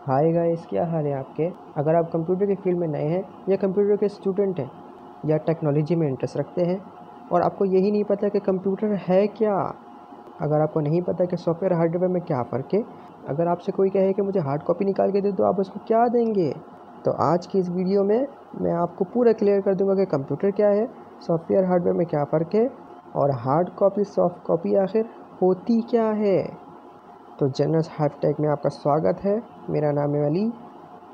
Hi guys, क्या हाल है आपके। अगर आप कंप्यूटर के फील्ड में नए हैं या कंप्यूटर के स्टूडेंट हैं या टेक्नोलॉजी में इंटरेस्ट रखते हैं और आपको यही नहीं पता कि कंप्यूटर है क्या, अगर आपको नहीं पता कि सॉफ्टवेयर हार्डवेयर में क्या फ़र्क है, अगर आपसे कोई कहे कि मुझे हार्ड कॉपी निकाल के दे दो, आप उसको क्या देंगे। तो आज की इस वीडियो में मैं आपको पूरा क्लियर कर दूंगा कि कंप्यूटर क्या है, सॉफ्टवेयर हार्डवेयर में क्या फ़र्क है और हार्ड कॉपी सॉफ्ट कॉपी आखिर होती क्या है। तो जनरस हार्ट टेक में आपका स्वागत है। मेरा नाम है अली।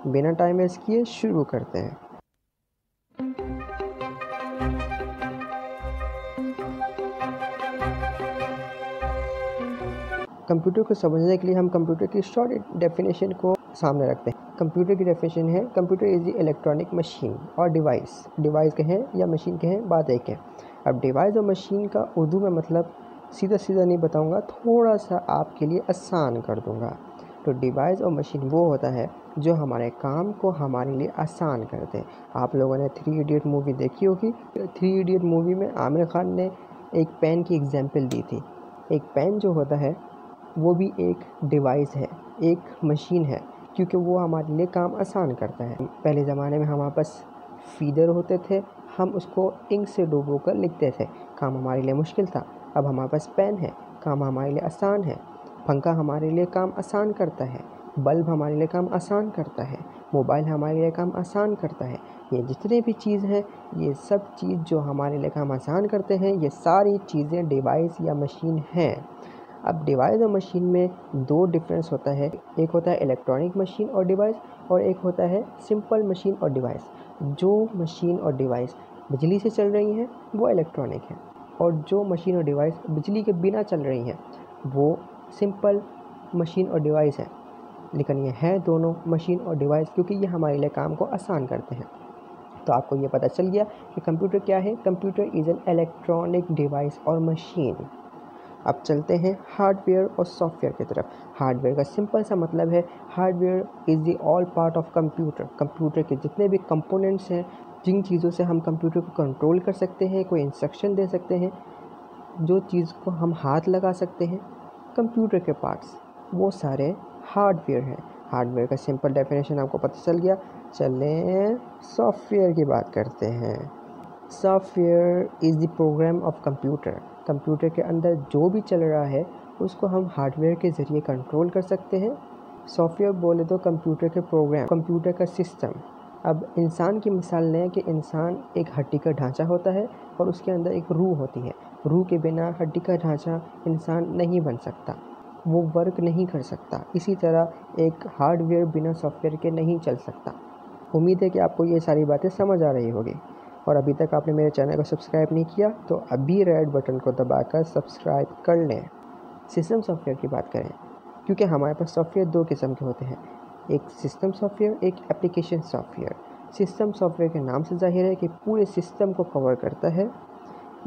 बिना टाइम वेस्ट किए शुरू करते हैं। कंप्यूटर को समझने के लिए हम कंप्यूटर की शॉर्ट डेफिनेशन को सामने रखते हैं। कंप्यूटर की डेफिनेशन है, computer is the electronic machine और डिवाइस कहें या मशीन कहें, बात एक है। अब डिवाइस और मशीन का उर्दू में मतलब सीधा नहीं बताऊंगा, थोड़ा सा आपके लिए आसान कर दूंगा। तो डिवाइस और मशीन वो होता है जो हमारे काम को हमारे लिए आसान कर दे। आप लोगों ने 3 इडियट मूवी देखी होगी। 3 इडियट मूवी में आमिर खान ने एक पेन की एग्जाम्पल दी थी। एक पेन जो होता है वो भी एक डिवाइस है, एक मशीन है, क्योंकि वो हमारे लिए काम आसान करता है। पहले ज़माने में हमारे पास फीडर होते थे, हम उसको इंक से डुबो कर लिखते थे, काम हमारे लिए मुश्किल था। अब हमारे पास पेन है, काम हमारे लिए आसान है। पंखा हमारे लिए काम आसान करता है, बल्ब हमारे लिए काम आसान करता है, मोबाइल हमारे लिए काम आसान करता है। ये जितने भी चीज़ हैं, ये सब चीज़ जो हमारे लिए काम आसान करते हैं, ये सारी चीज़ें डिवाइस या मशीन हैं। अब डिवाइस और मशीन में 2 डिफरेंस होता है। एक होता है इलेक्ट्रॉनिक मशीन और डिवाइस और एक होता है सिंपल मशीन और डिवाइस। जो मशीन और डिवाइस बिजली से चल रही हैं वो इलेक्ट्रॉनिक है और जो मशीन और डिवाइस बिजली के बिना चल रही हैं वो सिंपल मशीन और डिवाइस है। लेकिन ये है दोनों मशीन और डिवाइस क्योंकि ये हमारे लिए काम को आसान करते हैं। तो आपको ये पता चल गया कि कंप्यूटर क्या है। Computer is an electronic device और मशीन। अब चलते हैं हार्डवेयर और सॉफ्टवेयर की तरफ। हार्डवेयर का सिंपल सा मतलब है, hardware is the all part of computer. Computer के जितने भी कंपोनेंट्स हैं, जिन चीज़ों से हम कंप्यूटर को कंट्रोल कर सकते हैं, कोई इंस्ट्रक्शन दे सकते हैं, जो चीज़ को हम हाथ लगा सकते हैं, कंप्यूटर के पार्ट्स, वो सारे हार्डवेयर हैं। हार्डवेयर का सिंपल डेफिनेशन आपको पता चल गया। चलें सॉफ्टवेयर की बात करते हैं। Software is the program of computer. Computer के अंदर जो भी चल रहा है उसको हम हार्डवेयर के ज़रिए कंट्रोल कर सकते हैं। सॉफ्टवेयर बोले तो कंप्यूटर के प्रोग्राम, कंप्यूटर का सिस्टम। अब इंसान की मिसाल लें कि इंसान एक हड्डी का ढांचा होता है और उसके अंदर एक रूह होती है। रूह के बिना हड्डी का ढांचा इंसान नहीं बन सकता, वो वर्क नहीं कर सकता। इसी तरह एक हार्डवेयर बिना सॉफ्टवेयर के नहीं चल सकता। उम्मीद है कि आपको ये सारी बातें समझ आ रही होगी। और अभी तक आपने मेरे चैनल को सब्सक्राइब नहीं किया तो अभी रेड बटन को दबाकर सब्सक्राइब कर लें। सिस्टम सॉफ्टवेयर की बात करें, क्योंकि हमारे पास सॉफ्टवेयर 2 किस्म के होते हैं, एक सिस्टम सॉफ्टवेयर, एक एप्लीकेशन सॉफ्टवेयर। सिस्टम सॉफ्टवेयर के नाम से जाहिर है कि पूरे सिस्टम को कवर करता है।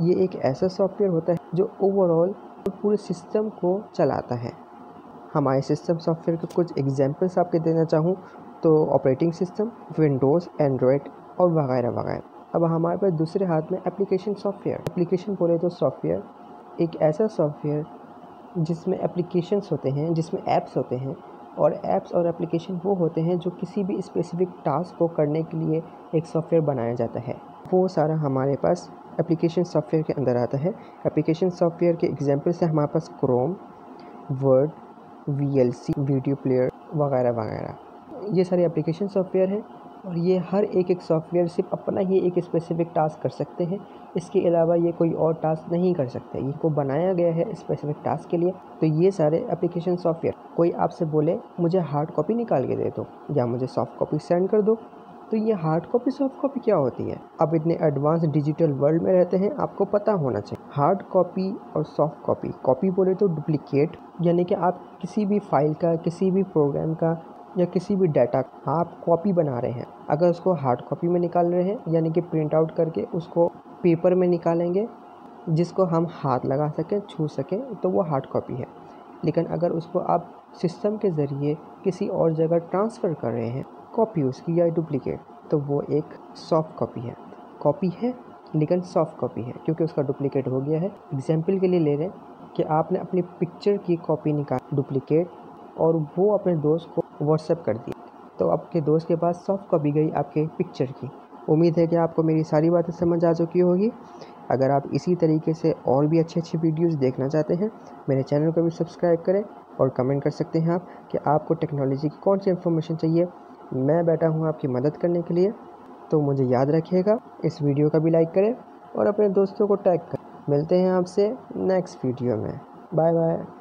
ये एक ऐसा सॉफ्टवेयर होता है जो ओवरऑल पूरे सिस्टम को चलाता है। हमारे सिस्टम सॉफ्टवेयर के कुछ एग्जांपल्स आपके देना चाहूँ तो ऑपरेटिंग सिस्टम, विंडोज़, एंड्रॉयड और वगैरह वगैरह। अब हमारे पास दूसरे हाथ में एप्लीकेशन सॉफ्टवेयर। एप्लीकेशन बोले तो सॉफ्टवेयर एक ऐसा सॉफ्टवेयर जिसमें एप्लीकेशंस होते हैं, जिसमें ऐप्स होते हैं, और ऐप्स और एप्लीकेशन वो होते हैं जो किसी भी स्पेसिफिक टास्क को करने के लिए एक सॉफ्टवेयर बनाया जाता है। वो सारा हमारे पास एप्लीकेशन सॉफ्टवेयर के अंदर आता है। एप्लीकेशन सॉफ्टवेयर के एग्जांपल्स हैं हमारे पास Chrome, Word, VLC, video player वगैरह वगैरह। ये सारे एप्लीकेशन सॉफ्टवेयर हैं और ये हर एक सॉफ्टवेयर सिर्फ अपना ही एक स्पेसिफिक टास्क कर सकते हैं। इसके अलावा ये कोई और टास्क नहीं कर सकते। ये को बनाया गया है स्पेसिफिक टास्क के लिए। तो ये सारे एप्लीकेशन सॉफ्टवेयर, कोई आपसे बोले मुझे हार्ड कॉपी निकाल के दे दो या मुझे सॉफ्ट कॉपी सेंड कर दो, तो ये हार्ड कॉपी सॉफ्ट कॉपी क्या होती है। अब इतने एडवांस डिजिटल वर्ल्ड में रहते हैं, आपको पता होना चाहिए। हार्ड कॉपी और सॉफ्ट कॉपी, कॉपी बोले तो डुप्लीकेट, यानी कि आप किसी भी फाइल का, किसी भी प्रोग्राम का या किसी भी डाटा आप कॉपी बना रहे हैं, अगर उसको हार्ड कॉपी में निकाल रहे हैं यानी कि प्रिंट आउट करके उसको पेपर में निकालेंगे जिसको हम हाथ लगा सकें, छू सकें, तो वो हार्ड कॉपी है। लेकिन अगर उसको आप सिस्टम के ज़रिए किसी और जगह ट्रांसफ़र कर रहे हैं, कॉपी उसकी या डुप्लीकेट, तो वो एक सॉफ्ट कॉपी है। कॉपी है लेकिन सॉफ्ट कॉपी है क्योंकि उसका डुप्लीकेट हो गया है। एग्जाम्पल के लिए ले रहे हैं कि आपने अपनी पिक्चर की कॉपी निकाल डुप्लीकेट और वो अपने दोस्त को व्हाट्सएप कर दिया, तो आपके दोस्त के पास सॉफ्ट कॉपी गई आपके पिक्चर की। उम्मीद है कि आपको मेरी सारी बातें समझ आ चुकी होगी। अगर आप इसी तरीके से और भी अच्छी वीडियोस देखना चाहते हैं, मेरे चैनल को भी सब्सक्राइब करें और कमेंट कर सकते हैं आप कि आपको टेक्नोलॉजी की कौन सी इन्फॉर्मेशन चाहिए। मैं बैठा हूँ आपकी मदद करने के लिए। तो मुझे याद रखिएगा, इस वीडियो का भी लाइक करें और अपने दोस्तों को टैग करें। मिलते हैं आपसे नेक्स्ट वीडियो में। Bye bye.